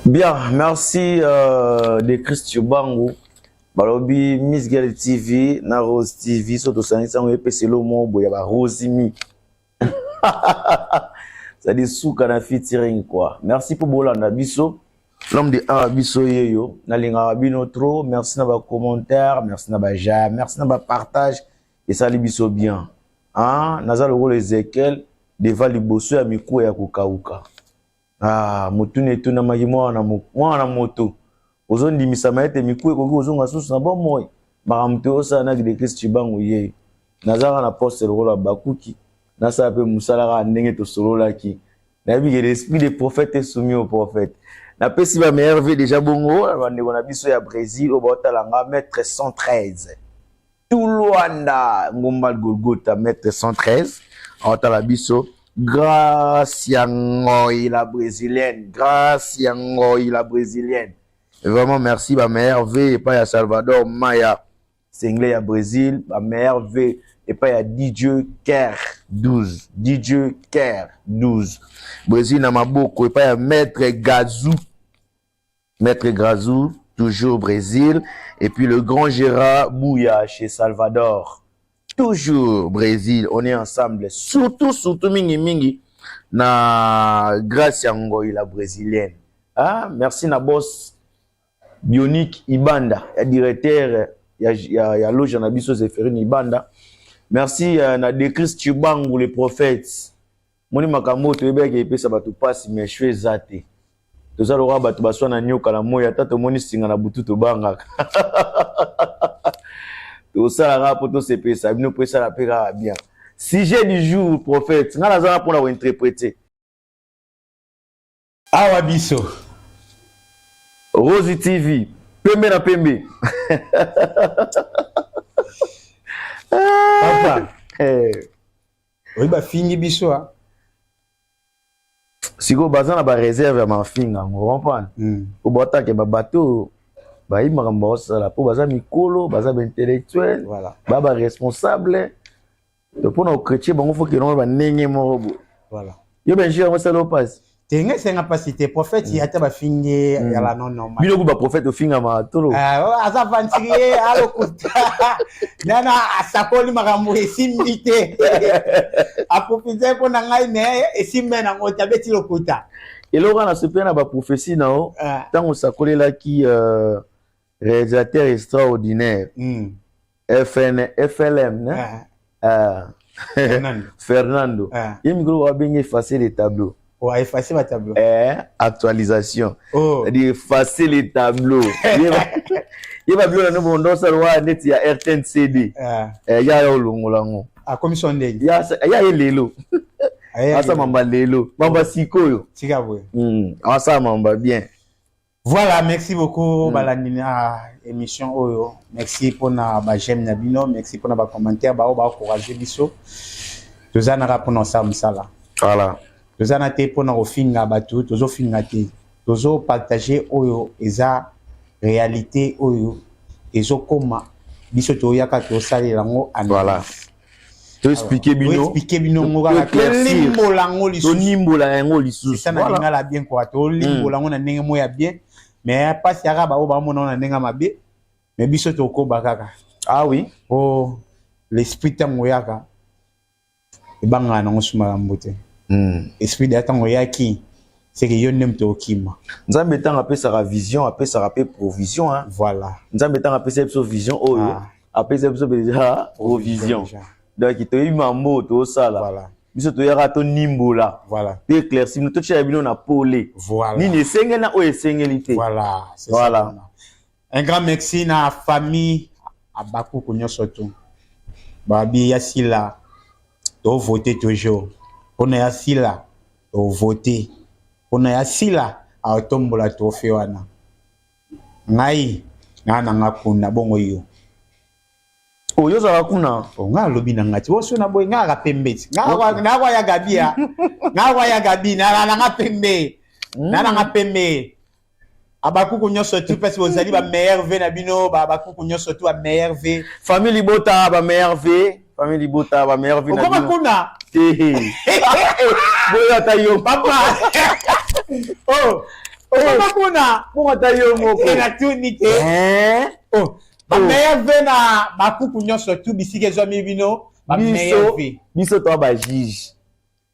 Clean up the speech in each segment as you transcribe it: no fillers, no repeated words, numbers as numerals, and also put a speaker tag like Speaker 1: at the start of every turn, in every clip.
Speaker 1: Bien, merci de Christ Bango. Balobi Miss Girl TV, na Rose TV, so to sanisa on epese lo mo boya ba Rose mi. Ça dit souka na featuring quoi. Merci pour Bolanda biso. L'homme de Arabiso yeyo, na linga bino trop, merci na ba commentaire, merci na ba j'aime, merci na ba partage et ça libiso bien. Hein, naza le rôle Ezekiel devant liboso ya miku ya kukauka. Ah, mutune tuna magimo na moto. Ozondi misamaete miku ekoki ozonga susu na bon moy. Baramte osa na de Christ Bango ye. Nazara na poste le rôle bakuki. Na sa pe musala ndenge to solola ki. Na bi que l'esprit des prophètes est soumis aux prophètes. Na pesi ba merveille déjà bongo, ndeko na biso ya Brésil au botalanga mètre 113. Tout Luanda ngomba Golgotha mètre 113. Otala biso grâce yangoy la brésilienne, grâce yangoy la brésilienne. Et vraiment merci ba merveille pas ya Salvador Maya. Single ya Brésil, ba merveille et pas ya DJ Kerr 12, DJ Kerr 12. Brésil na maboko et pas ya Maître Gazou. Maître Gazou, toujours Brésil. Et puis le grand Gérard Bouya chez Salvador. Toujours Brésil. On est ensemble. Surtout mingi na Gracia Ngoy la brésilienne. Ah, merci na boss Bionique Ibanda, directeur ya loge na biso Zéphérine Ibanda. Merci na de Christ Bango les prophètes. Moni makambo to ebeke epesa batu pasi mes cheveux zate. Toza lora batu baswa na nyoka la moya tata moni singa na butu to banga. To sala rapo to sepesa bino pesa la pera bien. Sujet du jour prophète, ngala za pour la interpréter.
Speaker 2: Awa biso.
Speaker 1: Rose TV, pembe na pembe.
Speaker 2: Papa. Oui ba fini biso a.
Speaker 1: Siko bazana ba réserve ya mafinga, on comprend. Au bota ke ba bateau ba ima kamba sala po baza mikolo, baza ba intellectuel,
Speaker 2: voilà.
Speaker 1: Ba responsable. To pona au chrétien bango faut que non ba nenge morobo.
Speaker 2: Voilà.
Speaker 1: Yo ben jira sala passe.
Speaker 2: Tenga senga pasité prophète yata ba fingi ya la non normal.
Speaker 1: Bino ku ba prophète ofinga ma tolo.
Speaker 2: Asa vantirie alokuta. Nana asakoli makambo esimite. Apopite ko na ngai ne esimena ngota beti lokuta.
Speaker 1: Elora na sepena ba prophétie na o. Tango sakolela ki réalisateur extraordinaire. FLM, né? Fernando. Il m'a bien effacé les tableaux.
Speaker 2: Oh, effacer ma tableau.
Speaker 1: Actualisation.
Speaker 2: Oh.
Speaker 1: C'est-à-dire effacer les tableaux. Il va bien nous dans ça loi net il y a RTN CD. Il y a longolango.
Speaker 2: A commission ndenge.
Speaker 1: Il y a lelo. Asa mamba lelo. Mamba sikoyo.
Speaker 2: Tikabwe.
Speaker 1: Asa mamba bien.
Speaker 2: Voilà, merci beaucoup balandina émission oyo. Merci pour na ba j'aime na bino, merci pour na ba commentaire ba encourager biso. Tozana ra pour na samsala.
Speaker 1: Voilà.
Speaker 2: Tozana te pour na ofinga batu, tozo finga te. Tozo partager oyo eza réalité oyo ezo koma biso to yaka to salela ngo analyse.
Speaker 1: Voilà. To expliquer bino.
Speaker 2: Expliquer bino ngora limbo lango lisu.
Speaker 1: To limbo la ngo lisu.
Speaker 2: Ça na ngala bien quoi. To limbo lango na ndenge moya bien. Mais pas si arabe ba mona na ndenge mabe. Mais biso to ko bakaka.
Speaker 1: Ah oui.
Speaker 2: Oh l'esprit tamoyaka. Ebanga na ngosuma mbote. Esprit d'attendre yaki. C'est que yonem to okima.
Speaker 1: Nzambe tanga pesa ra vision, apesa ra pe provision hein.
Speaker 2: Voilà.
Speaker 1: Nzambe tanga pesa so vision oyo. Apesa so déjà provision. Donc to yima moto sala.
Speaker 2: Voilà.
Speaker 1: Biso to yaka to nimbola.
Speaker 2: Voilà.
Speaker 1: Pe éclairci nous to tcha bino na polé.
Speaker 2: Voilà.
Speaker 1: Ni ne sengena o esengelité.
Speaker 2: Voilà, c'est
Speaker 1: voilà.
Speaker 2: Ça. Un grand merci na famille abaku kunyo soto. Babi yasila to voter toujours. On est assis là to voter. On est assis là a tombola to fewana. Ngai ngana ngakuna bongo yo.
Speaker 1: Oyo za kuna
Speaker 2: o nga lobi na ngati woso na boy nga pembeti nga kwa ya gabia nga kwa ya gabi na nga pembe na nga pembe abakuku nyoso tu parce que vous allez ba meilleur ve na bino ba abakuku nyoso tu ba meilleur ve
Speaker 1: famille Bota ba meilleur ve famille Bota ba meilleur ve na bino
Speaker 2: kuna
Speaker 1: boya tayo
Speaker 2: papa oh okoma kuna
Speaker 1: Pourquoi t'as eu moko?
Speaker 2: ela tuni te oh bameya ve na bakuku nyonso tu bisika ezwami bino bameya ve
Speaker 1: biso to ba juge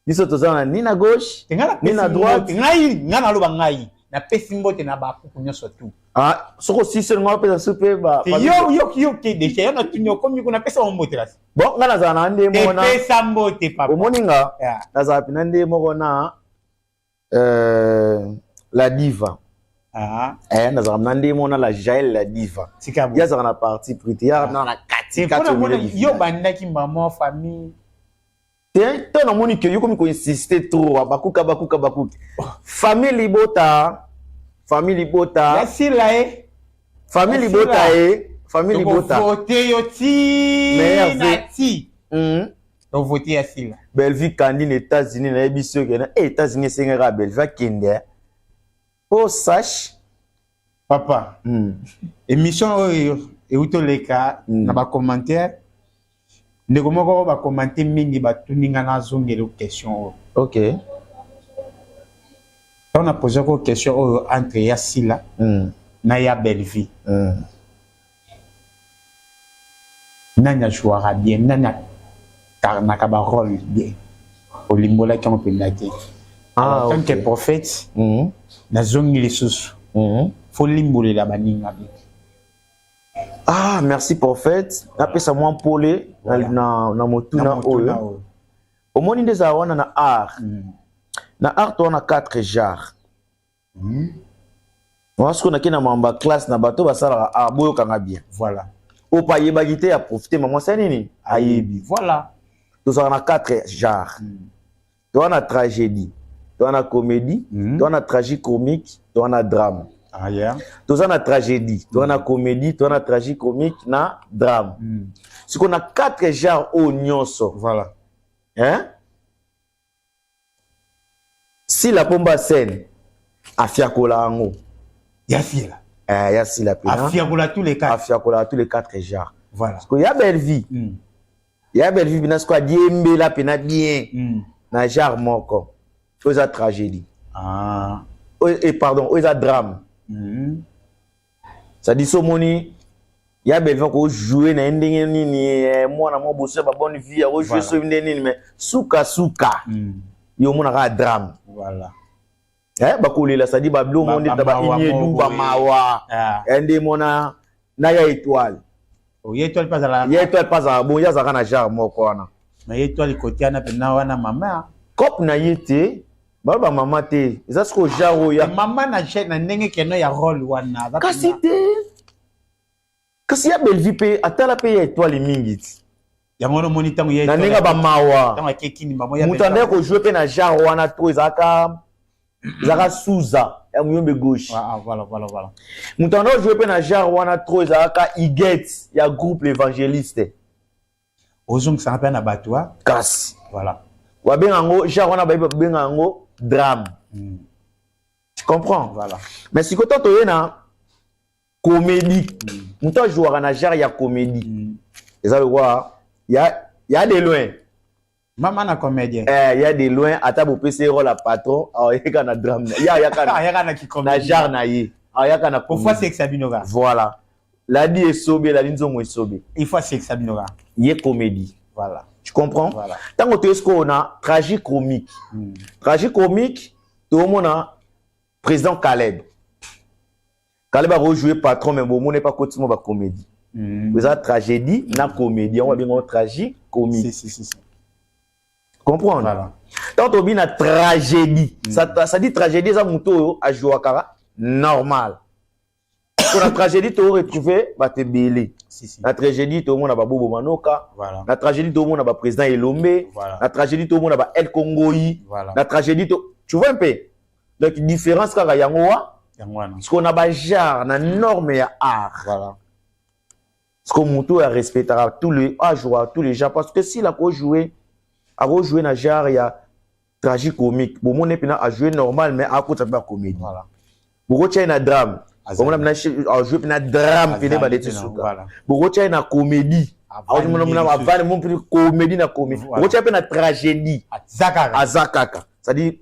Speaker 1: biso tozana ni na gauche ni na droite
Speaker 2: ngai naloba ngai napesi mbote na bakuku nyonso tu
Speaker 1: soko sise ngo pesa supe ba
Speaker 2: yo ke déjà yo na tuni okomi kuna pesa mbote la
Speaker 1: bon nga nazala na nde mona
Speaker 2: pesa mbote papa
Speaker 1: omoni nga nazala pina nde moko na la diva nazala na nde mona la Jaël la diva ya zala na parti prité ya na kati
Speaker 2: yo bandaki maman famille
Speaker 1: te na moni ke yo komi ko insister trop bakuka famille libota
Speaker 2: ya sila
Speaker 1: famille libota
Speaker 2: voter yo ti na ti to voter ya sila
Speaker 1: Belvi kandi na États-Unis na ebiso ke na États-Unis sengera Belvi kende oh sache
Speaker 2: papa émission oyo eutoleka na ba commentaire ndeko moko ba commenter mingi batuninga na zongelo question
Speaker 1: OK
Speaker 2: on a posé une question entre Yassila na ya Belvi nanya jouera bien nanya karnaka ba rôle bien olimbola qui on peut laquer en tant que prophète na zongi les sous faut limboler la baninga
Speaker 1: merci prophète après ça moi polé na motuna oyo omoni ndeza wana na art na art on a 4 genres parce qu'on a kina mamba classe na bato basala boyo kanga bien
Speaker 2: voilà
Speaker 1: opa yeba gité a profiter maman ça nini ayebi
Speaker 2: voilà
Speaker 1: tous on a 4 genres toi on a tragédie toi on a comédie toi on a tragicomique toi on a drame tous on a tragédie toi on a comédie toi on a tragicomique na drame ce qu'on a 4 genres au nyonso
Speaker 2: voilà
Speaker 1: si la pomba scène afiakola ango
Speaker 2: yasila
Speaker 1: yasila pena
Speaker 2: afiakola tous les
Speaker 1: 4 genres
Speaker 2: voilà
Speaker 1: parce que ya belle vie bina ce quoi diembe la pena bien na genre moko oza tragédie et pardon oza drame ça dit somoni ya belle vie ko jouer na ndenge nini moi na mo bosse ba bonne vie ko jouer so ndenge nini mais suka yo mona ka drame
Speaker 2: voilà
Speaker 1: bakolela ça dit ba blo monde ba inyedu ba mawa ende mona na ya étoile
Speaker 2: étoile
Speaker 1: pas à bon ya zaka na genre moko wana
Speaker 2: mais étoile côté na pena wana mama
Speaker 1: cop na yete ba mama te ça ce que genre ya
Speaker 2: mama na jet na ndenge keno ya rôle wana
Speaker 1: kasi ya belle vie pe atala pe ya étoile mingi
Speaker 2: yango no monitor mo
Speaker 1: na ninga ba mawa
Speaker 2: tanga kekini mama ya
Speaker 1: mutande ko jouer pe na genre wana to ezaka Souza ya muyombe gauche
Speaker 2: voilà
Speaker 1: mutande ko jouer pe na genre wana to ezaka Iget ya groupe l'évangéliste
Speaker 2: ozong ça pe na batwa
Speaker 1: kasi
Speaker 2: voilà
Speaker 1: wa bengango genre wana ba bengango drame tu comprends
Speaker 2: voilà
Speaker 1: mais si koto to yena comédie muto jouera na genre ya comédie ça le quoi il y a des loin
Speaker 2: maman na comédien
Speaker 1: il y a des loin ata bo PC rôle la patron yaka na drame yaka na
Speaker 2: ki comédien
Speaker 1: na genre na ye yaka na
Speaker 2: pourquoi c'est que Sabinoga
Speaker 1: voilà la di esobe la di nzongo esobe
Speaker 2: il faut c'est que Sabinoga
Speaker 1: yé comédie
Speaker 2: voilà
Speaker 1: tu comprends
Speaker 2: voilà
Speaker 1: tant que est-ce qu'on a tragicomique tragicomique tout monde a président Caleb a rejoué patron mais bon n'est pas continuer ba comédie vous avez tragédie na comédie on va bien en tragique comique
Speaker 2: si
Speaker 1: comprendre
Speaker 2: voilà
Speaker 1: tant on bien na tragédie ça dit tragédie ça muto a jouer kara normal pour la tragédie tu retrouver ba te belé la tragédie tout le monde a ba bobo manoka
Speaker 2: voilà
Speaker 1: la tragédie tout le monde a ba président Elombe
Speaker 2: voilà
Speaker 1: la tragédie tout le monde a ba El Congoï
Speaker 2: voilà
Speaker 1: la tragédie tu vois un peu donc différence kara yangoa ce qu'on a ba genre na norme ya art
Speaker 2: voilà
Speaker 1: ce qu'on muto a respectera tous les jouer tous les gens parce que si la ko jouer na genre ya tragicomique bon mon epina a jouer normal mais à côté pas comédie
Speaker 2: voilà
Speaker 1: beaucoup tient na drame comme on a jouer na drame pene ba de
Speaker 2: voilà
Speaker 1: beaucoup tient na comédie on a mon plus comédie na comédie beaucoup tient na tragédie
Speaker 2: azakaka
Speaker 1: ça dit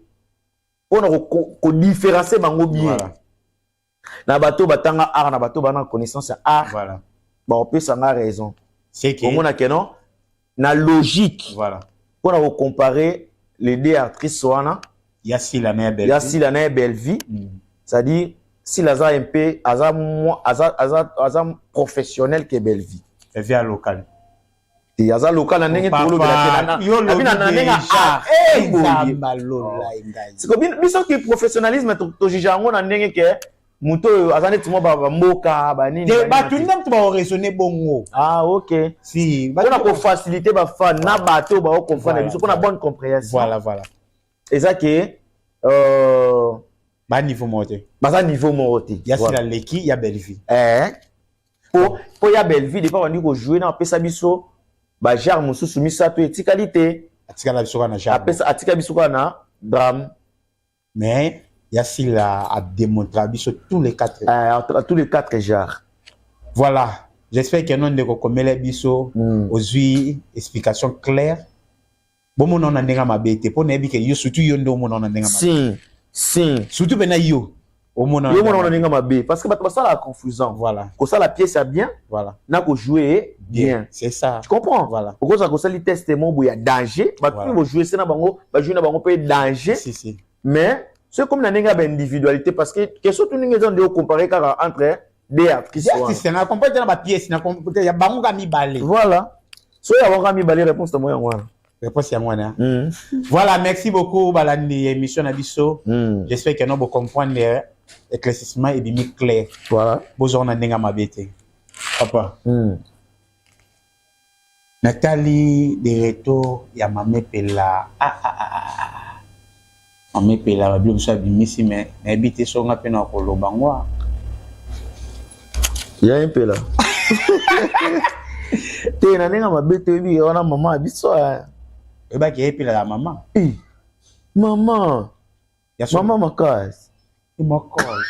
Speaker 1: on a différencier bango bien.
Speaker 2: Voilà.
Speaker 1: Na bateau batanga art, na bateau bana connaissance art.
Speaker 2: Voilà.
Speaker 1: Bah on peut s'en avoir raison.
Speaker 2: C'est que
Speaker 1: on a que non, na logique.
Speaker 2: voilà.
Speaker 1: On a comparer les deux actrices soana.
Speaker 2: Il y a si la mère belle.
Speaker 1: Il y a si la belle vie. C'est-à-dire si la za MP aza professionnel que belle vie.
Speaker 2: Elle vient local.
Speaker 1: Et aza local na ndenge tolo bela
Speaker 2: yo lo
Speaker 1: c'est que biso que professionnalisme to jijango na ndenge ke muto aza neti mo ba mboka ba nini
Speaker 2: ba tu ndam to ba raisonner bongo.
Speaker 1: Ah OK.
Speaker 2: Si
Speaker 1: on a pour faciliter ba fan na bato ba comprendre biso qu'on a bonne compréhension.
Speaker 2: Voilà.
Speaker 1: Et ça que
Speaker 2: ba niveau monté.
Speaker 1: Ba niveau monté.
Speaker 2: Il y a si la leki, il y a belle vie.
Speaker 1: Pour ya belle vie des fois on dit ko jouer na pesa biso ba jar mususu misato etikalité.
Speaker 2: Atikala biso na jar.
Speaker 1: Atika biso na drame.
Speaker 2: Mais il y a si la a démontré biso tous les quatre.
Speaker 1: Tous les quatre genres.
Speaker 2: Voilà. J'espère que non de kokomela biso ozui explication claire. Bon mon on ndenga mabete pour nebi que yo surtout yo ndo mon on ndenga mabete. Si. Surtout bena yo. Au mon on
Speaker 1: ndenga mabete parce que ba ça la confusion.
Speaker 2: Voilà.
Speaker 1: Ko ça la pièce a bien.
Speaker 2: Voilà.
Speaker 1: Na ko jouer bien.
Speaker 2: C'est ça.
Speaker 1: Tu comprends?
Speaker 2: Voilà.
Speaker 1: Pourquoi ça ko ça li test mon boya danger, ba tu veux jouer ça na bango, ba jouer na bango peut danger.
Speaker 2: Si.
Speaker 1: Mais c'est comme na ndenga ba individualité parce que surtout ninga zo ndio comparer car entre des actrices.
Speaker 2: C'est na comparer na ba pièce na comparer ya bango ga mi balé.
Speaker 1: Voilà. So ya bango ga mi balé réponse to moya ngwana.
Speaker 2: Réponse ya ngwana. Voilà, merci beaucoup balandi émission na biso. J'espère que nous vous comprendre éclaircissement et bien clair.
Speaker 1: Voilà.
Speaker 2: Besoin na ndenga mabete. Papa. Nathalie de retour ya mame pela. Mame pela ba bio so bimisi mais na habité so nga pe na koloba ngwa.
Speaker 1: Ya un peu là. Te na ndenga mabete bi ona mama biso.
Speaker 2: E ba ki pela la mama.
Speaker 1: Maman. Maman makas.
Speaker 2: Makas.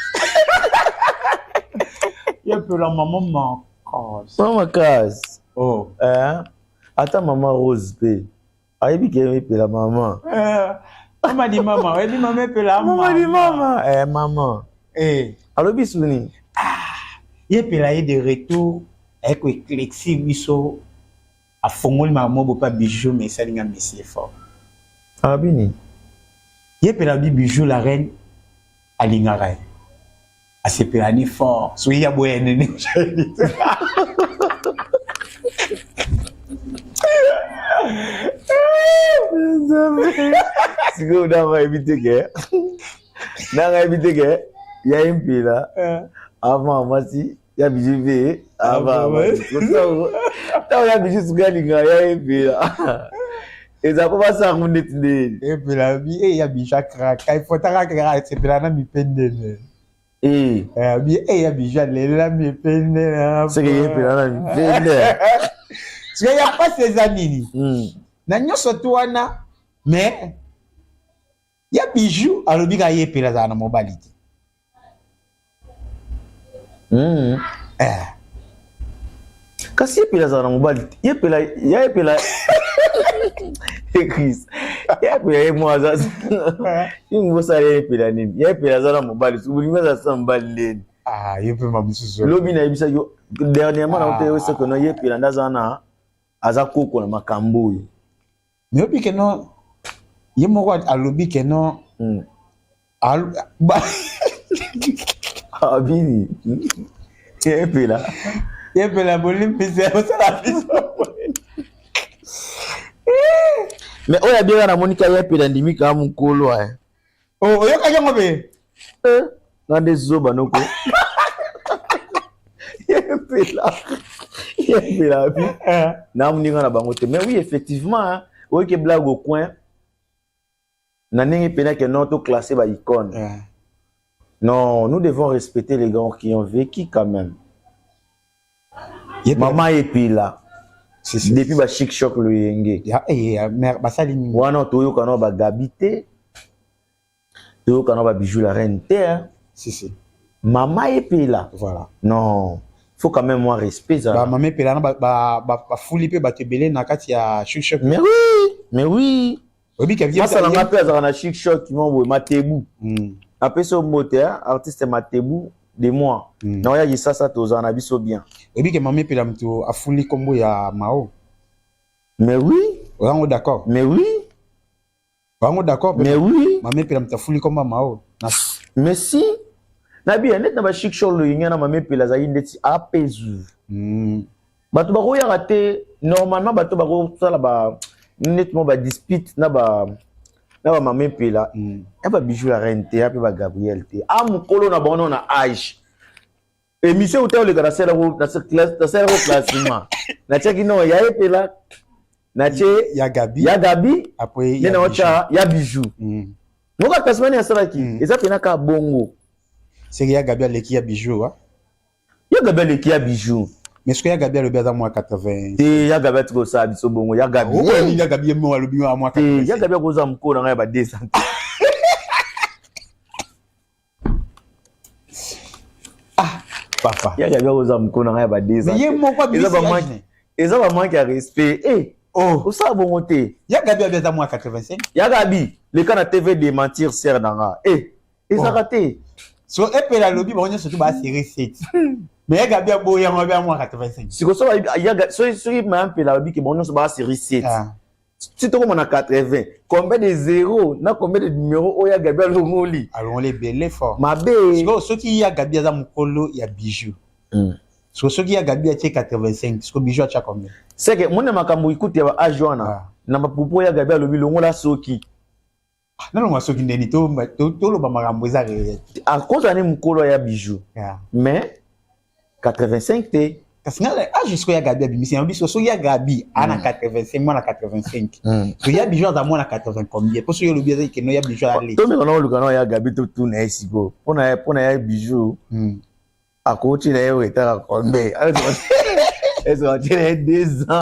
Speaker 2: Ya pela maman makas.
Speaker 1: Maman makas.
Speaker 2: Oh.
Speaker 1: Attends maman Rose pe. Ayebi ke pela maman.
Speaker 2: Maman dit maman, elle dit maman pela maman.
Speaker 1: Maman dit maman. Maman. Alors bisuni.
Speaker 2: Il pela de retour avec éclairci biso. A fongoli maman bo pas bijou mais ça linga monsieur fort.
Speaker 1: Ah bini.
Speaker 2: Il pela bi bijou la reine alingara. A se pela ni fort. So ya boyene ni.
Speaker 1: Si go da va éviter que. Na va éviter que il y a un peu là. Avant moi si il y a bijouvé avant. Tá ya bijou sugali nga ya un peu là. Et ça pas ça on est né.
Speaker 2: Et puis la vie et ya bijou kraka. Il faut ta kraka c'est pela na mi pendene. Bi ya bijou lela mi pendene.
Speaker 1: C'est que y a pela na mi pendene.
Speaker 2: Parce qu'il n'y a pas ces années. Na nyoso tuana mais il y a bijou alors biga yepela za na mobilité.
Speaker 1: Kasi yepela za na mobilité. Yepela Chris. Yepela moi za. Ingo sa yepela nini? Yepela za na mobilité. Ubulima za sambaleni.
Speaker 2: Yepela msusu.
Speaker 1: Lobi na yebisa yo dernièrement na ote se que no yepela ndaza na aza koko na makambo.
Speaker 2: Mais obi que non yemoko alobi que non
Speaker 1: Abini. Yepela
Speaker 2: bolim pise o sala biso.
Speaker 1: Mais oya bien na Monica yepela ndimi ka mukolo
Speaker 2: oyoka yango be.
Speaker 1: Ngande zoba noko. Yepela bi. Na muninga na bango te. Mais oui effectivement, oui que blague au coin. Na ndenge pena que non to classé ba icône. Non, nous devons respecter les grands qui ont vécu quand même. Maman Epila. Depuis ba chic choc le yenge.
Speaker 2: Mère basali ni.
Speaker 1: Wana toyo kana ba gabité. Toyo kana ba bijou la reine terre.
Speaker 2: Si.
Speaker 1: Maman Epila.
Speaker 2: Voilà.
Speaker 1: Non, faut quand même moi respect ça.
Speaker 2: Maman Epila na ba fuli pe ba te belé na kati ya chic choc.
Speaker 1: Mais oui.
Speaker 2: Obi qui vient
Speaker 1: ça n'a pas à chic choc qui m'envoie Matebu. Après ce moteur artiste Matebu de moi. Non ya ça tozana na biso bien.
Speaker 2: Obi que mamé pela mto afuli kombo ya Mao.
Speaker 1: Mais oui,
Speaker 2: on est d'accord.
Speaker 1: Mais oui.
Speaker 2: On est d'accord.
Speaker 1: Mais oui.
Speaker 2: Mamé pela mto afuli kombo Mao.
Speaker 1: Mais si Nabi net na ba chic choc le yinga na mamé pela za yindeti apezu. Bato bako ya raté normalement bato bako sala ba nettement ba dispute na ba mamé pela. Ya ba bijou la rente ya pe ba Gabriel te. Mukolo na bono na age. Émission où le gars na sela classement. Na cheki no ya pela. Na che
Speaker 2: ya Gabi
Speaker 1: après ya ocha ya bijou. Moka classement ya sala ki. Eza pena ka bongo.
Speaker 2: C'est ya Gabi aleki ya bijou hein.
Speaker 1: Ya Gabi aleki ya bijou.
Speaker 2: Mais est-ce que ya Gabi le beza moi 80?
Speaker 1: Ya Gabi trop ça biso bongo ya Gabi.
Speaker 2: Ya Gabi mo alobi moi 80.
Speaker 1: Ya Gabi ko za mko na ba 200.
Speaker 2: Papa.
Speaker 1: Ya Gabi ko za mko na ba 200.
Speaker 2: Mais yé mo kwa biso
Speaker 1: ba manque à respect. Où ça bongo te?
Speaker 2: Ya Gabi le beza moi 85.
Speaker 1: Ya Gabi, le kana TV démentir sert nanga. Eza raté.
Speaker 2: So epela lobby ba onyo surtout ba série 7. Mais ya Gabi aboya mo ba moi 85.
Speaker 1: Siko so ya so ma epela lobby ke bonyo so ba série 7. Si tu comme on a 80, combien de zéros, na combien de numéros o ya Gabi alongoli.
Speaker 2: Alongoli belé fort.
Speaker 1: Mabe.
Speaker 2: So qui ya Gabi za mukolo ya bijou. So qui ya Gabi a 85, so bijou a combien?
Speaker 1: C'est que mon makambo écoute ya ajoana. Na mapopo ya Gabi alobi longola soki.
Speaker 2: Non, moi, ce qui n'est ni tout le bamarambo est arrivé.
Speaker 1: À cause d'un mukolo ya bijou. Mais 85 te.
Speaker 2: Parce que jusqu'à ya Gabi mais c'est un biso so ya Gabi ana 85 moi na 85. So ya bijou za moi na 80 combien? Parce que le biais que no ya bijou aller.
Speaker 1: To me kono lu kono ya Gabi tout na esigo. Pona ya bijou. A coach na yo eta combien? Est-ce que tu as 2 ans?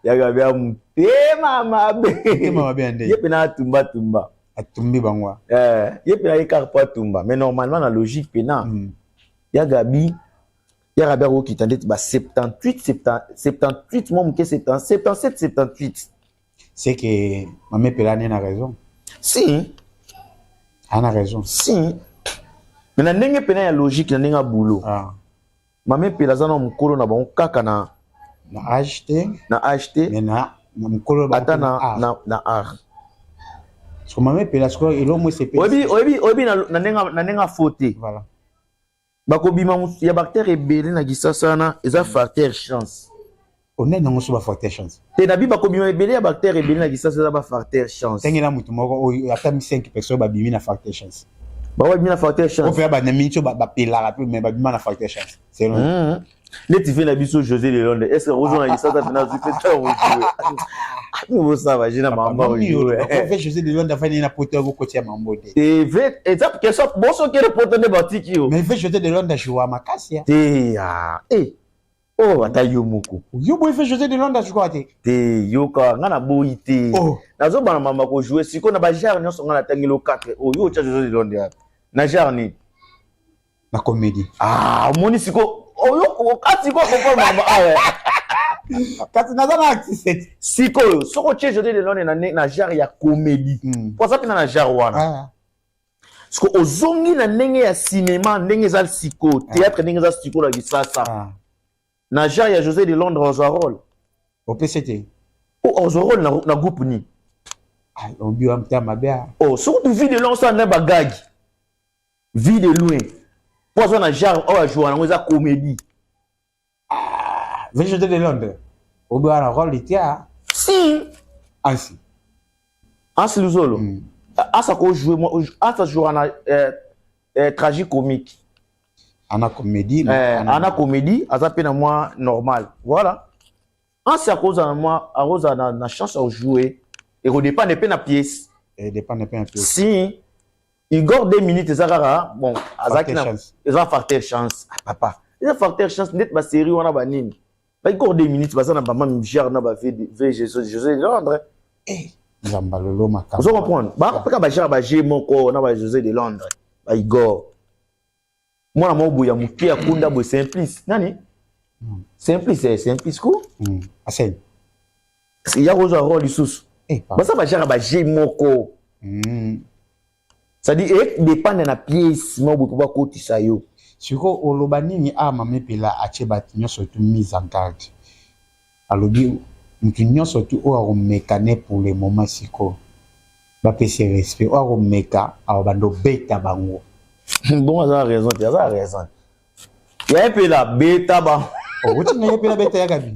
Speaker 1: Ya Gabi mutema mabe ande. Ye pena tumba.
Speaker 2: Atumbi bangwa.
Speaker 1: Ye pena ye karpa tumba. Mais normalement la logique pena. Ya Gabi ko kitande ba 78 mon ke 77 78.
Speaker 2: C'est que maman Pelane a raison.
Speaker 1: Si.
Speaker 2: Elle a raison.
Speaker 1: Si. Mais na ndenge pena ya logique na ndenge boulot. Maman Pelazana mukolo na bon kaka na
Speaker 2: acheté
Speaker 1: mais
Speaker 2: na mukolo ba
Speaker 1: na art.
Speaker 2: So maman Pelasko elo mo c'est
Speaker 1: obi na nenga faute.
Speaker 2: Voilà.
Speaker 1: Bako bima ya bactérie belé na gisasa na eza facteur chance.
Speaker 2: On est non so ba facteur chance.
Speaker 1: Te na bi bako bima belé ya bactérie belé na gisasa eza ba facteur chance.
Speaker 2: Tengela mutu moko ata 5 personnes ba bimi na facteur chance.
Speaker 1: Ba wa bimi na facteur chance.
Speaker 2: On fait ba na mincho ba pela rapide mais ba bimi na facteur chance. C'est long.
Speaker 1: Les tu fais la biso José de Londres. Est-ce que Rojo na gisasa na zu fait ça jouer? Nous ça va j'ai na mambo jouer.
Speaker 2: On fait José de Londres fa na pote au côté ya mambo de.
Speaker 1: Et fait étape que ça bon so que le pote de batiki yo.
Speaker 2: Mais fait José de Londres jouer à Makassia.
Speaker 1: Oh ata yo moko.
Speaker 2: Yo boy fait José de Londres jouer te.
Speaker 1: Te yo ka ngana boyite. Nazo bana mama ko jouer siko na ba jar nyonso ngana tangilo 4. Oh yo cha José de Londres. Na jar ni
Speaker 2: na comédie.
Speaker 1: Moni siko Oyo kati ko ko mama
Speaker 2: kati na zana activité
Speaker 1: siko soko che José de Londres na genre ya comédie pour ça pina na genre wana siko ozongi na ndenge ya cinéma ndenge za siko théâtre ndenge za siko la gisasa na genre ya José de Londres au rôle
Speaker 2: au PCT
Speaker 1: au rôle na groupe ni
Speaker 2: on bio amta mabia
Speaker 1: surtout vie de loin ça na bagage vie de loin. Pour ça, on a genre, on va jouer dans la comédie.
Speaker 2: José de Londres. On doit avoir un rôle de théâtre.
Speaker 1: Si.
Speaker 2: Ainsi.
Speaker 1: Ainsi, le solo. Ainsi, on joue dans la tragique-comique.
Speaker 2: On a comédie.
Speaker 1: On a comédie, on a peine moi normal. Voilà. Ainsi, à cause de moi, à cause de la chance de jouer, et on dépend de la pièce.
Speaker 2: Et dépend de la pièce.
Speaker 1: Si. Il garde 2 minutes, et ça, bon, ils ont facteur chance. Papa, ils ont facteur chance, net ma série, on a banni. Il garde 2 minutes, parce que na maman me gère, na ba fait José de Londres.
Speaker 2: Zambalolo makamba.
Speaker 1: Vous comprenez? Bah, parce que ba gère ba j'ai mon corps, na ba José de Londres. Bah, il garde. Moi, na mo boya muki ya kunda bo simplice. Nani? Simplice ko.
Speaker 2: Asen.
Speaker 1: Il y a un rôle sous. Bah ça va gérer bah j'ai moko. Ça dit dépend de la pièce moi pour pouvoir côté ça yo.
Speaker 2: Siko olobani ni mame pela achebati nyoso tu mise en garde. Alobi mutu nyoso tu o aromekane pour le moment siko. Ba pese respect o aromeka abando beta bango.
Speaker 1: Bon ça a raison, ça a raison. Il y a un peu la bêta bango.
Speaker 2: Oh, tu n'as pas la bêta ya gabi.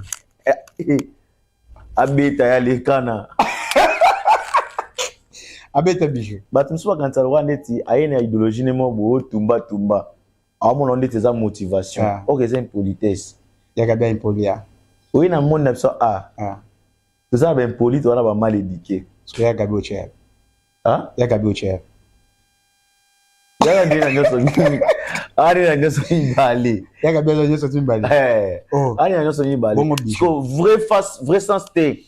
Speaker 1: A bêta ya lekana.
Speaker 2: A bêta bijou.
Speaker 1: Bah tu me sois quand ça le ndeti ayene idéologie ne mo bo tumba. A mon on ndeti za motivation. OK, c'est une politesse.
Speaker 2: Ya gabi impolia.
Speaker 1: Oui na monde na so tout ça ben poli tu va mal éduqué.
Speaker 2: Parce que ya gabi au cher.
Speaker 1: Hein?
Speaker 2: Ya gabi au cher.
Speaker 1: Ya ndina nyoso. Ari na nyoso ibali.
Speaker 2: Ya gabi na nyoso timbali.
Speaker 1: Ari na nyoso ibali. Parce que vrai sens te.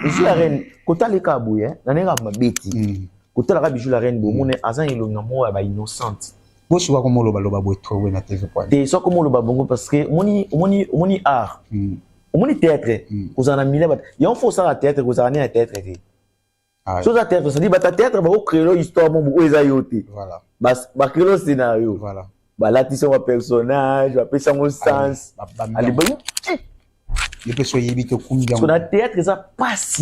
Speaker 1: Bijou la reine, kota le kabouye, na nenga mabeti. Kota la bijou la reine bo mone azan ilonga mo ba innocente.
Speaker 2: Bo soka comme loba bo trouver na TV point.
Speaker 1: Te so comme loba bongo parce que moni art. Moni théâtre. Kozana mila ba. Ya on faut ça la théâtre kozana na théâtre te. So ça théâtre ça dit ba ta théâtre ba ko créer l'histoire mo bo eza yote.
Speaker 2: Voilà.
Speaker 1: Ba créer le scénario.
Speaker 2: Voilà.
Speaker 1: Ba là tu son personnage, ba pesa mon sens. Ali ba
Speaker 2: il peut soyer vite combien
Speaker 1: parce que dans théâtre ça passe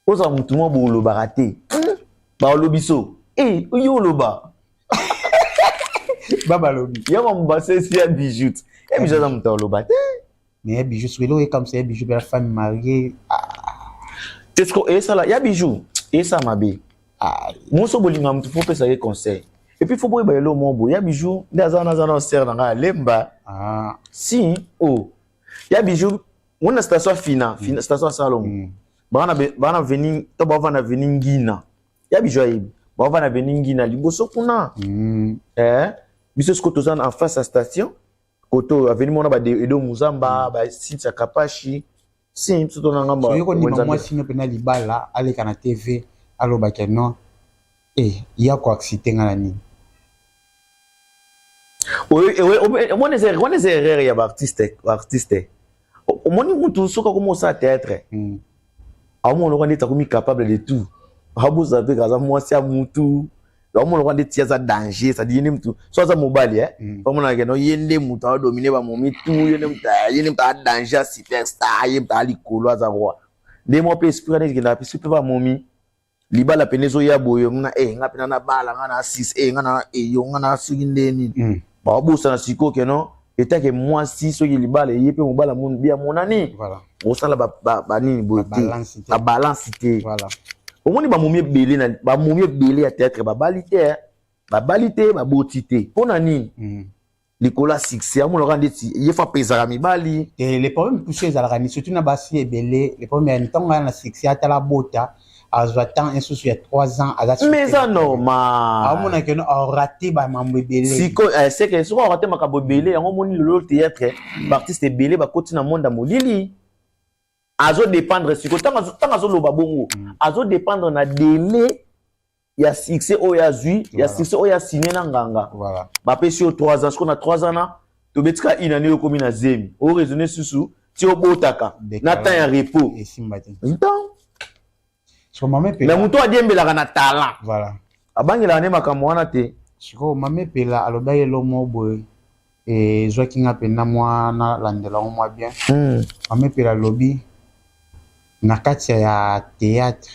Speaker 1: aux amutumo bo lo baraté ba lobiso yo loba
Speaker 2: baba lobi
Speaker 1: ya mo mbase si ya bijou et bijou za muta loba
Speaker 2: mais bijou swelo et comme ça bijou belle femme mariée
Speaker 1: qu'est-ce que ça là ya bijou et ça mabe mo so bolinga mutu faut pesa ye conseil et puis faut boye ba lo mo bo ya bijou ndazana ser na lemba si ya bijou on a station fina station salon bana venir to ba vana venir ngina ya bijou yi ba vana venir ngina liboso kuna biso sko tozan en face à station koto avenir mona ba de edo muzamba ba site ya kapashi sim to na ngamba
Speaker 2: so yoko ni mama sino pena libala ale kana TV alo ba kenon ya ko accident ngana ni
Speaker 1: on est erreur ya ba artiste Moni mutu soka comme ça théâtre. A mon on est comme capable de tout. A vous savez kaza moi c'est mutu. A mon on est tia za danger, ça dit mutu. So ça mobile Comme on a que no yende mutu a dominer ba momi tout, yende mutu a danger superstar, yende mutu a likolo za roi. De mo pe esprit que na pe super ba momi. Libala penezo ya boyo ngana ngapena na bala ngana 6 ngana yo ngana sugindeni. Ba bosa na siko que non. Et tant que moi si ce qui libale y peut mobala mon bien mon année
Speaker 2: voilà
Speaker 1: on sala ba nini beauté ba balance
Speaker 2: voilà
Speaker 1: au moins ba momie belé à théâtre ba balité ba beauté pour nani likola succès à mon laurent deti y fa pesara mi bali
Speaker 2: et les problèmes poussés à la rani surtout na basi et belé les problèmes temps na succès à la bota Azwatan un souci il y a 3 ans
Speaker 1: mais ça normal
Speaker 2: a mon que on raté ba mambo belé
Speaker 1: si c'est que souvent on raté makabo belé on moni le théâtre artiste belé ba koti na monde molili azo dépendre si tant azo loba bongo azo dépendre na délai ya succès o ya zui ya succès o ya signé na nganga
Speaker 2: voilà
Speaker 1: ba pesi 3 ans ce qu'on a 3 ans na to betika une année comme na zemi o raisonner susu ti o botaka na temps ya repos
Speaker 2: et simbati
Speaker 1: so mame pela na muto adiembelaka na talent
Speaker 2: voilà
Speaker 1: abangela ne makambo wana te
Speaker 2: siko mame pela aloba yelo mo boy et zwaki nga pena mwana landela mo bien mame pela lobi na kati ya théâtre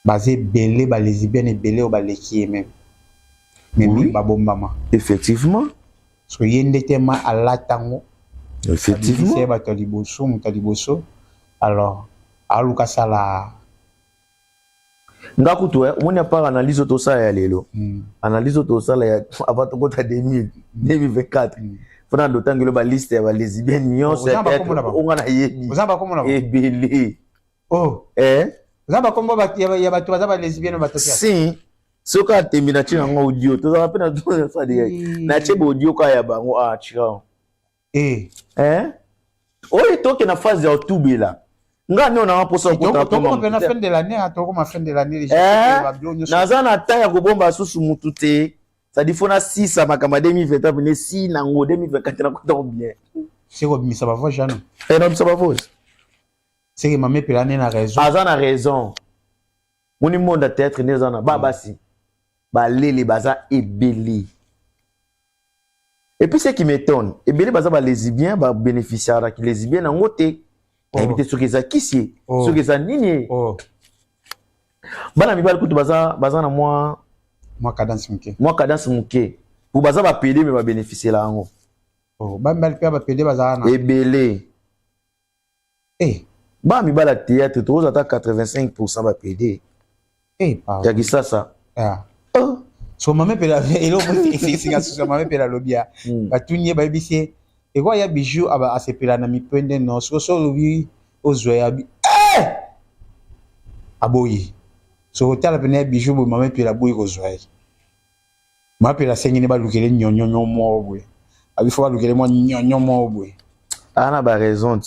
Speaker 2: basé belé ba lesbienne belé o ba leki même ba bombama
Speaker 1: effectivement
Speaker 2: so yende tema alatango
Speaker 1: effectivement
Speaker 2: c'est ba taliboso alors aluka sala
Speaker 1: ngakutu on n'a pas analyse to ça ya lelo analyse to ça ya avant to kota 2024 fona dotangelo ba liste ya ba lesbienne nyonso on ngana yebi
Speaker 2: ozamba komona
Speaker 1: ebele
Speaker 2: ozamba kombo ba ya ba to ba lesbienne ba to
Speaker 1: si soka tembi na chinga audio to za pena to ça de na chebe audio ka ya bango chira oyi toke na phase ya otubela nga ne on a posa ko ta
Speaker 2: ko na fin de l'année to ko ma fin de l'année
Speaker 1: naza na temps ya kobomba susu mutu te Ça dit, faut na 6 à ma cama 2020, venez 6 nango 2024, na kota bien.
Speaker 2: C'est comme ça va voir, Jean.
Speaker 1: Et non, ça va faux.
Speaker 2: C'est que ma mère peut l'année a raison.
Speaker 1: Azan a raison. Mon monde a tête, né zana, babasi. Ba lele baza ebeli. Et puis, ce qui m'étonne, ebeli baza ba lesbien, ba bénéficiaire qui lesbien en côté. Habité sur les acquis, sur les anines.
Speaker 2: Oh.
Speaker 1: Bana mi bal kutu baza na moi
Speaker 2: Cadence muke.
Speaker 1: Moi cadence muke. Pour baza ba payer mais ba bénéficier là ngo.
Speaker 2: Oh, ba mbal pe ba payer baza na.
Speaker 1: Ebele.
Speaker 2: Eh,
Speaker 1: Ba mi bal théâtre to ata 85% ba payer.
Speaker 2: Eh, pardon.
Speaker 1: Ya gisa ça.
Speaker 2: Ah. Oh. So mama pe la elo singa so mama pe la lobia. Ba tunye ba bisi. Et quoi, il y a bijou à se pela na mi pende non so lobi ozoya bi. Eh! Aboyi. So hotel pene bijou bo mama pela boyi ozoya. Ma pela sengine ba lukele nyonyo mo bwe. Abi fo ba lukele mo nyonyo mo bwe.
Speaker 1: Ana ba raison.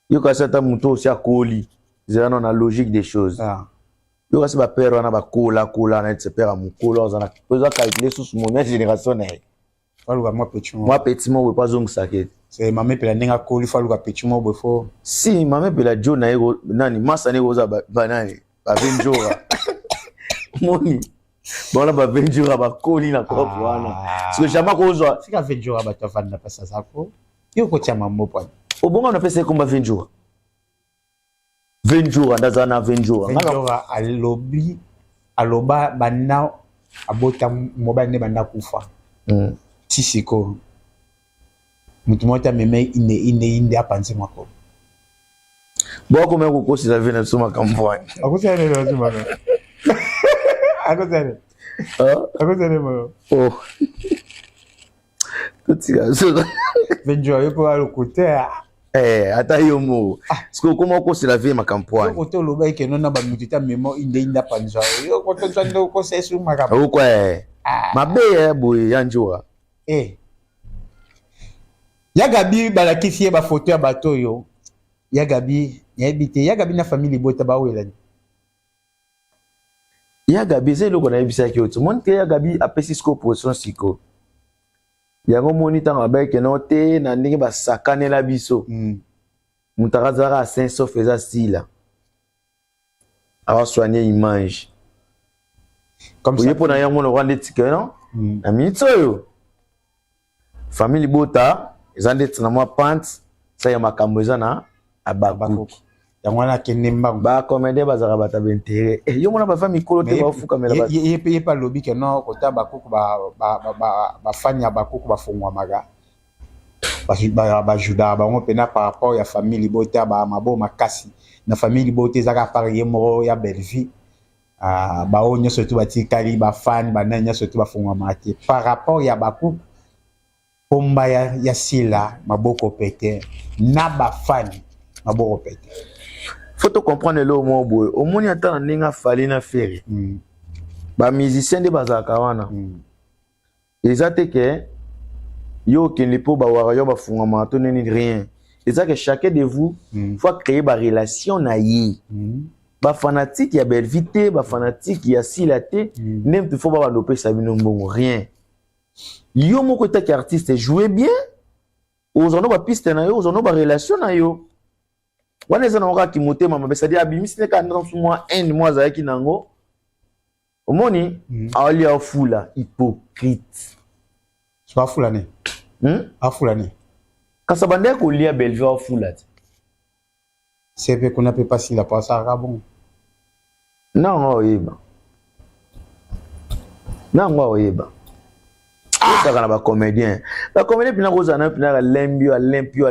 Speaker 1: Yo ka sata muto aussi akoli. Zera non la logique des choses.
Speaker 2: Ah.
Speaker 1: Yo ka se ba père na ba kola na se père mu kola ozana. Oza calculer sous mon génération na.
Speaker 2: Moi petit mo.
Speaker 1: Moi petit mo pas zong saket.
Speaker 2: C'est maman pela nenga koli faluka petit mo bo fo.
Speaker 1: Si maman pela jo na ego nani masa ne goza banani ba venjora. Moni. Bona ba venjora ba koli na ko wana. Parce que jamais ko zo.
Speaker 2: Sika venjora ba tofanda pesa zako. Yo ko tia mambo pa.
Speaker 1: Obonga na pesa komba venjora. Venjora ndazana venjora.
Speaker 2: Venjora aloba bana abota mobile ne banda kufa. Tisiko mutu mota meme inde apanze mako
Speaker 1: boko meko kosi la vena soma kampwani
Speaker 2: akosane lo soma akosane mo
Speaker 1: oh tutika so
Speaker 2: venjo yo pour le côté
Speaker 1: ata yo mo siko koma kosi la vena kampwani
Speaker 2: ko to lo ba ke non na ba mutu ta memo inde apanza yo ko to ndo ko sesu maka
Speaker 1: o kwa mabe boy yanjua
Speaker 2: Yagabi balakisi ba photo ya bato yo. Yagabi yebite Yagabi na famille bota ba wela.
Speaker 1: Yagabi c'est le qu'on a ebisa ki otu monte Yagabi apesi siko position siko. Yango monitor ba ke note na ndenge ba sakane la biso. Mutaraza a 500 feza sila. Awa soigner image.
Speaker 2: Comme ça
Speaker 1: pour na yango no rwande tike non? Na mitso yo. Famille bota ezandeti na mwa pante sa ya makambo eza na abakuki
Speaker 2: yango wana kende mbango
Speaker 1: ba komende bazaka bata bentere yo mona ba famille kolo te ba fuka mela ba
Speaker 2: ye pa lobi ke non kota bakuku ba fanya bakuku ba fongwa maga ba juda ba ngo pena par rapport ya famille bota ba mabo makasi na famille bota zaka par ye moro ya Belleville ba onyo surtout batikali ba fan ba nanya surtout ba fongwa mate par rapport ya bakuku pomba ya sila maboko pete na ba fan maboko pete.
Speaker 1: Faut te comprendre le mot boy au moni ata ninga fali na fere ba musicien de bazaka wana ezate ke yo kende po ba wara yo ba funga mato nini rien ezake chacun de vous faut créer ba relation na yi ba fanatique ya Belleville ba fanatique ya sila te nem te faut ba loper sabino mbongo rien. Yo moko taki artiste jouer bien ozono ba piste na yo ozono ba relation na yo wana eza na oka ki motema mabe c'est-à-dire abimisi ne ka ndra moi un mois za ki nango omoni ali a fula hypocrite
Speaker 2: so afula ne afula ne
Speaker 1: kasabande ko lia Belleville a fula
Speaker 2: c'est pe qu'on peut pas si la passe à bon
Speaker 1: non oyeba non oyeba ça ba comédien pina ko zana pina limpio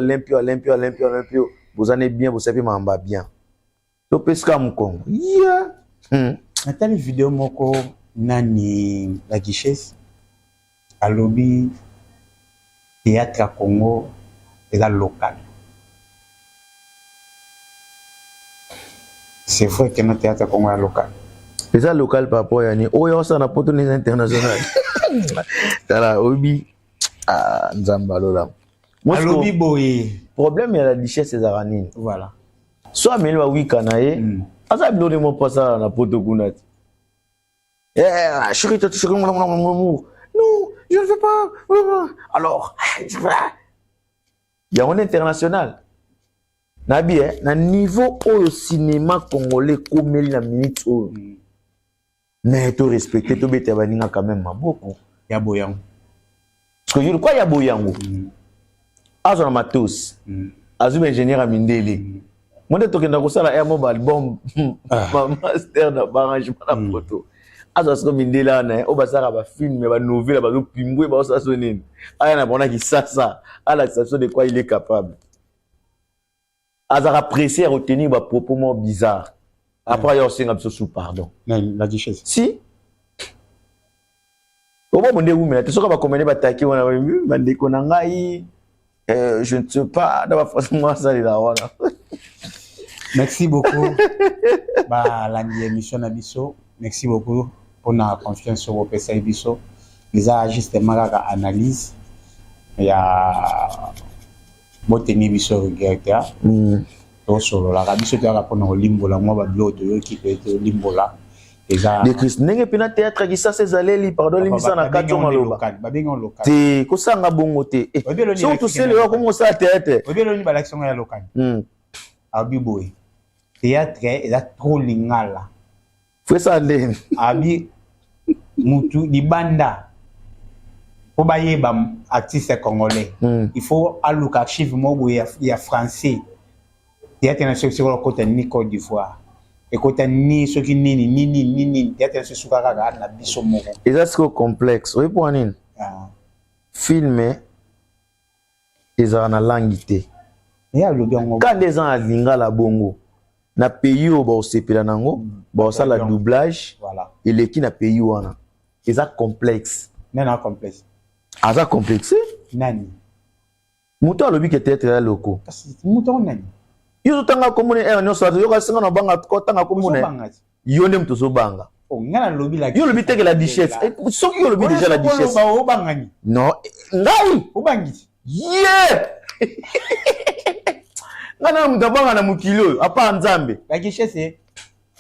Speaker 1: vous en êtes bien vous savez mamba bien to pesca mkongo yeah
Speaker 2: atali vidéo moko nani la Duchesse alobi théâtre à Congo et la local c'est vrai que notre théâtre à Congo est local
Speaker 1: c'est ça local par rapport à ni oyo ça na opportunité internationale tala obi nzamba lola
Speaker 2: alobi boye
Speaker 1: problème ya la Duchesse ezarani
Speaker 2: voilà
Speaker 1: soit ameli ba wika na ye asa bilone mo pasa na poto kunati chérie je ne veux pas. Alors, il y a un international. Nabi, na niveau au cinéma congolais comme il na minute au. Mais tu respectes, tu bete baninga quand même beaucoup.
Speaker 2: Ya boyango.
Speaker 1: Parce que quoi ya boyango? Azo na matos. Azo ingénieur à Mindele. Moi de tokenda ko sala air mobile bomb. Master na arrangement na photo. Azo so Mindele na o basaka ba film ba nouvelle ba pingwe ba ça sonine. Aya na bona ki ça à l'acceptation de quoi il est capable. Azara pressé à retenir des propos bizarres. Après, il y a aussi un sous pardon.
Speaker 2: La duchesse.
Speaker 1: Si. Au moment où on est, tu sais qu'on va commander bataki, on a vu, je ne sais pas, d'avoir forcément ça les là.
Speaker 2: Merci beaucoup. Bah, l'émission Abisso. Merci beaucoup pour la confiance sur vos PSA Abisso. Les a justement la analyse. Il y a bon tenir Abisso regretté. Solo la Abisso tu as pour nos limbo la moi bablo de qui peut être limbo là.
Speaker 1: De Christ n'enge pina théâtre qui ça c'est allé pardon l'émission na kato maloba.
Speaker 2: Babingo local.
Speaker 1: Te ko sanga bongo te. So tu sais le comment ça théâtre.
Speaker 2: Obi lo ni ba l'action ya local. Abi boy. Théâtre est trop lingala.
Speaker 1: Faut ça aller.
Speaker 2: Abi mutu di banda. Pour bailler bam artiste congolais. Il faut allouer archive mo ya français. Théâtre national sur le côté ni Côte d'Ivoire. Et côté ni ce qui ni théâtre sur Soukara na biso moko.
Speaker 1: Et ça c'est complexe. Oui pour nini? Filmer ils ont na languité. Quand les gens a lingala bongo na pays au ba sepela nango ba ça la doublage
Speaker 2: voilà.
Speaker 1: Et les qui na pays wana. Ils ont complexe.
Speaker 2: Nana complexe.
Speaker 1: Aza complexe?
Speaker 2: Nani?
Speaker 1: Muto alobi ke théâtre ya loko.
Speaker 2: Muto nani?
Speaker 1: Yo tanga komune no sa yo ka singa no banga ko tanga komune yo ndem to so banga
Speaker 2: o ngana lobi la
Speaker 1: yo lobi teke la duchesse so yo lobi déjà la duchesse
Speaker 2: o bangani
Speaker 1: non ngai
Speaker 2: o bangi
Speaker 1: yeah ngana mudabanga na mukilo apa nzambe
Speaker 2: la duchesse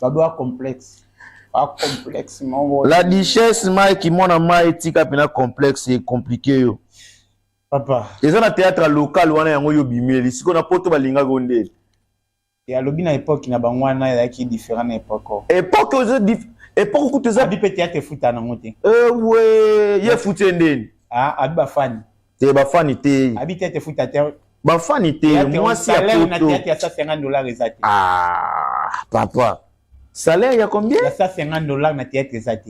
Speaker 2: baba complexe pas complexe mon
Speaker 1: la duchesse mai ki mona mai tika pina complexe et compliqué yo
Speaker 2: papa
Speaker 1: eza na théâtre local wana yango yo bimeli siko na poto balinga gonde.
Speaker 2: Et à l'obina époque na bangwana ya ki différent époque.
Speaker 1: Époque époque où tu as
Speaker 2: abi peut-être futa na ngote.
Speaker 1: Ouais, ye futa ndeni.
Speaker 2: Ah, abi ba fan.
Speaker 1: Te ba fan te.
Speaker 2: Abi peut-être futa te.
Speaker 1: Ba fan te, moi si à
Speaker 2: salaire na théâtre ya $150 exact.
Speaker 1: Ah, papa. Salaire il y a combien?
Speaker 2: Ya $150 na théâtre exact.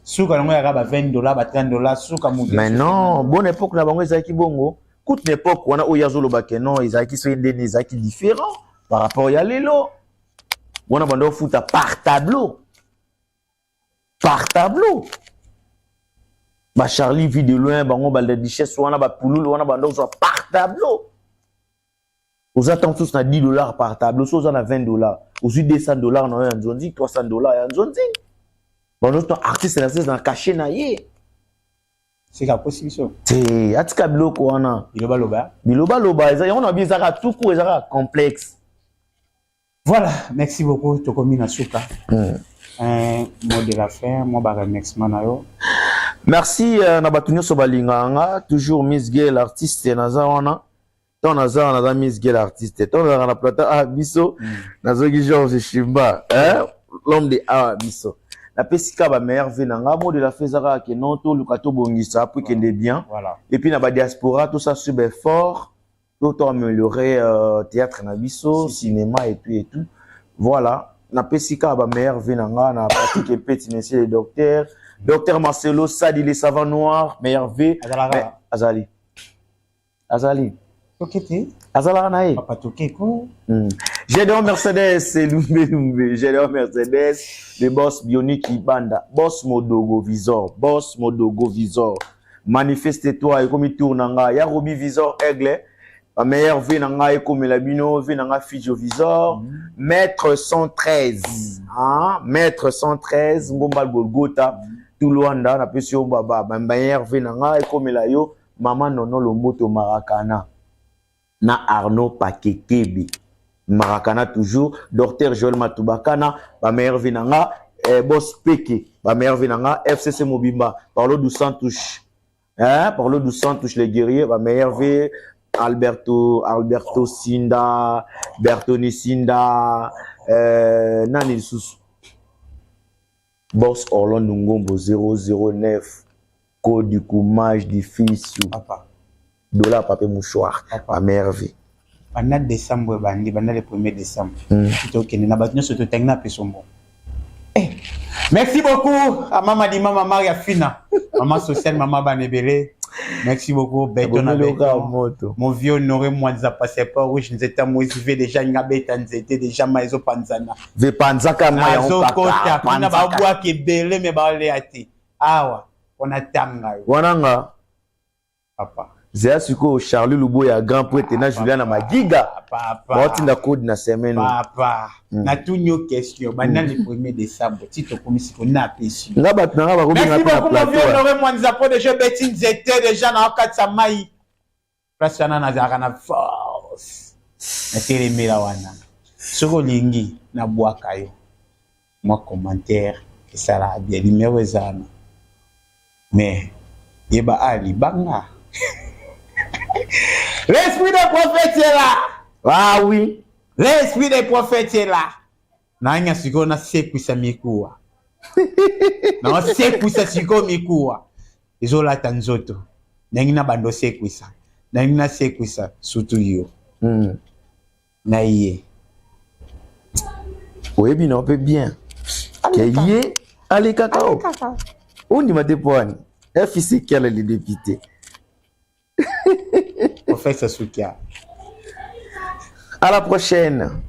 Speaker 2: Souka ngo ya ba $20, ba $30, souka mu.
Speaker 1: Mais non, bonne époque na bango ezaki bongo. Toute l'époque on a oyazolo bakeno ezaki so ndeni ezaki différent. Par rapport à Lelo, on a besoin de foot par tableau. Par tableau. Bah Charlie vit de loin, bah on va le duchesse, on a ba pouloule, on a besoin par tableau. Vous attendez tous à $10 par tableau, soit on a $20. Aujourd'hui $200, on a un zonzi, $300, un zonzi. Bon, notre artiste est dans caché naïe.
Speaker 2: C'est la possibilité.
Speaker 1: C'est atika biloko wana.
Speaker 2: Biloba loba.
Speaker 1: Biloba loba, on a bien ça tout court, ça complexe.
Speaker 2: Voilà, merci beaucoup, Tokomi Nasuka. Un mot de la fin, moi, je remercie Manayo.
Speaker 1: Merci, Nabatunyo Sobalinganga, toujours Miss Gay, l'artiste, Nazawana. Ton Nazawana, Miss Gay, l'artiste. Ton Nazawana, Plata, ah, Bisso, Nazogi Georges Shimba, l'homme de Ah, Bisso. La pesika ba meilleur venanga, mot de la fezara, qui non, tout le kato bongisa, puis qu'il est bien.
Speaker 2: Voilà.
Speaker 1: Et puis, Naba diaspora, tout ça, super fort. Tout améliorer théâtre nabiso, cinéma et tout. Voilà. Na pesika ba meilleur venanga na pratique petit monsieur le docteur. Docteur Marcelo Sadi les savants noirs, meilleur V. Azali. Azali.
Speaker 2: Tokete.
Speaker 1: Azala nae.
Speaker 2: Papa Tokeko.
Speaker 1: Gédéon Mercedes, Lumbe. Gédéon Mercedes, le boss bionique Ibanda. Boss Modogo Visor. Boss Modogo Visor. Manifeste-toi et comme il tourne en ya Robi Visor Aigle. La meilleure vie nanga comme la bino vie nanga Fijovisor maître 113 hein maître 113 ngombal Golgota tout Luanda na pesio baba meilleure vie nanga comme la yo maman nono lomboto Maracana na Arnaud Pakekebe Maracana toujours docteur Joël Matubakana ba meilleure vie nanga boss Peke ba meilleure vie nanga FCC Mobimba Paulo dos Santos Hein? Parlons du sang touche les guerriers. Bah, Merveille, Alberto Sinda, Bertoni Sinda, Nani Soussou. Boss Orlando Ngombo 009. Code du coumage du fils.
Speaker 2: Papa.
Speaker 1: Dollar papier mouchoir. Papa. Merveille.
Speaker 2: Pendant décembre, pendant le 1er décembre. Merci beaucoup à Maman Di Maman Maria Fina. Maman sociale, Maman Banebele. Merci beaucoup. Mon vieux honoré, moi, ça passait pas rouge. Nous étions motivés déjà. Nous avons déjà Maïso Panzana.
Speaker 1: Ve Panzaka
Speaker 2: Maïso Kota. On a pas boire qui belé, mais pas les athées. Ah, on a tanga.
Speaker 1: Wananga.
Speaker 2: Papa.
Speaker 1: Zéa Suko, Charlie Luboya, grand prêtre, na Juliana Magiga.
Speaker 2: Papa.
Speaker 1: Baotinda code na semaine.
Speaker 2: Papa. Na tout nos questions. Maintenant, le 1er décembre, si tu commences, on a péché.
Speaker 1: Merci beaucoup,
Speaker 2: mon vieux honoré, moi, nous avons déjà bêtines, j'étais déjà dans le cadre de sa maille. Place à la force. C'était les mélawana. Sur le lingi, na bois kayo. Moi, commentaire, et ça l'a bien, numéro zana. Mais, yeba ali, banga. L'esprit des prophètes est là.
Speaker 1: Ah oui.
Speaker 2: L'esprit des prophètes est là. Nanya siko na seku sa mikuwa. Na seku sa siko mikuwa. Izola tanzoto. Nangina bando seku sa. Nangina seku sa sutu yo. Na yé.
Speaker 1: Oui, bien, on peut bien. Kélié, allez cacao. On dit ma dépoine. FIC qui est le député.
Speaker 2: Professeur Soukia.
Speaker 1: À la prochaine.